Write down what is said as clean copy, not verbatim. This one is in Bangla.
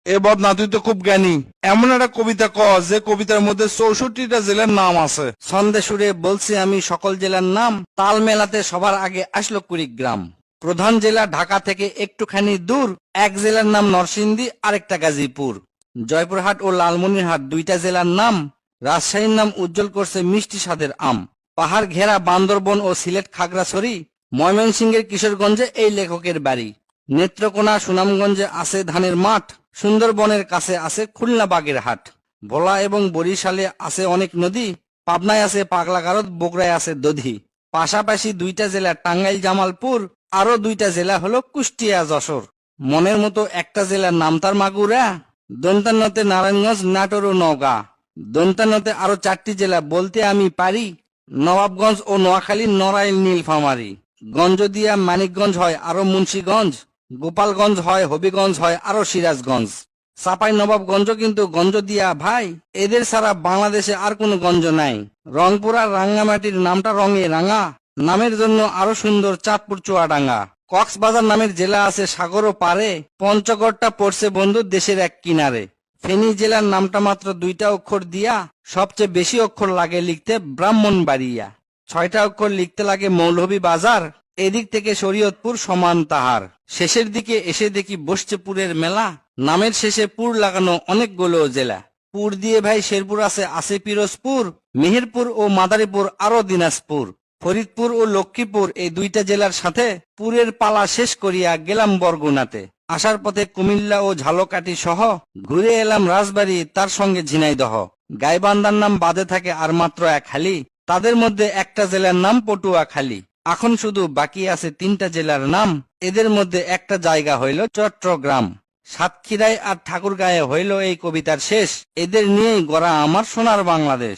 এ বদনা, তুই তো খুব জ্ঞানী। এমন একটা কবিতা ক যে কবিতার মধ্যে 64টা জেলার নাম আছে। ছন্দে সুরে বলছি আমি সকল জেলার নাম, তাল মেলাতে সবার আগে আসলো কুড়িগ্রাম। প্রধান জেলা ঢাকা থেকে একটুখানি দূর, এক জেলার নাম নরসিংদী, আরেকটা গাজীপুর। জয়পুরহাট ও লালমনিরহাট দুইটা জেলার নাম, রাজশাহীর নাম উজ্জ্বল করছে মিষ্টি স্বাদের আম। পাহাড় ঘেরা বান্দরবন ও সিলেট খাগড়াছড়ি, ময়মনসিংহের কিশোরগঞ্জে এই লেখকের বাড়ি। নেত্রকোনা সুনামগঞ্জে আছে ধানের মাঠ, সুন্দরবনের কাছে আছে খুলনা বাগের হাট। ভোলা এবং বরিশালে আছে অনেক নদী, পাবনায় আছে পাগলাগারদ, বগুড়ায় আছে দধি। পাশাপাশি দুইটা জেলা টাঙ্গাইল জামালপুর, আরো দুইটা জেলা হলো কুষ্টিয়া যশোর। মনের মতো একটা জেলার নাম তার মাগুরা, দন্তান্নতে নারায়ণগঞ্জ, নাটোর ও নওগাঁ। দন্তান্নতে আরো 4টি জেলা বলতে আমি পারি, নবাবগঞ্জ ও নোয়াখালী, নড়াইল, নীলফামারী। গঞ্জদিয়া মানিকগঞ্জ হয় আরো মুন্সিগঞ্জ, গোপালগঞ্জ হয়, হবিগঞ্জ হয় আরো সিরাজগঞ্জ। চাপাই নবাবগঞ্জ কিন্তু গঞ্জ দিয়া ভাই, এদের ছাড়া বাংলাদেশে আর কোনো গঞ্জ নাই। রংপুর আর রাঙ্গামাটির নামটা রঙে রাঙা, নামের জন্য আরো সুন্দর চাঁদপুর চুয়াডাঙ্গা। কক্সবাজার নামের জেলা আছে সাগরও পারে, পঞ্চগড়টা পড়ছে বন্ধু দেশের এক কিনারে। ফেনী জেলার নামটা মাত্র 2টা অক্ষর দিয়া, সবচেয়ে বেশি অক্ষর লাগে লিখতে ব্রাহ্মণবাড়িয়া। 6টা অক্ষর লিখতে লাগে মৌলভী বাজার, এদিক থেকে শরীয়তপুর সমান তাহার। শেষের দিকে এসে দেখি বসছে পুরের মেলা, নামের শেষে পুর লাগানো অনেকগুলো জেলা। পুর দিয়ে ভাই শেরপুর আছে পিরোজপুর, মেহেরপুর ও মাদারীপুর, আরো দিনাজপুর। ফরিদপুর ও লক্ষ্মীপুর এই দুইটা জেলার সাথে পুরের পালা শেষ করিয়া গেলাম বরগুনাতে। আসার পথে কুমিল্লা ও ঝালকাঠি সহ ঘুরে এলাম রাজবাড়ী, তার সঙ্গে ঝিনাইদহ। গাইবান্ধার নাম বাদে থাকে আর মাত্র এক হালি, তাদের মধ্যে একটা জেলার নাম পটুয়াখালী। এখন শুধু বাকি আছে 3টা জেলার নাম, এদের মধ্যে একটা জায়গা হইল চট্টগ্রাম। সাতক্ষীরায় আর ঠাকুরগাঁয়ে হইল এই কবিতার শেষ। এদের নিয়েই গড়া আমার সোনার বাংলাদেশ।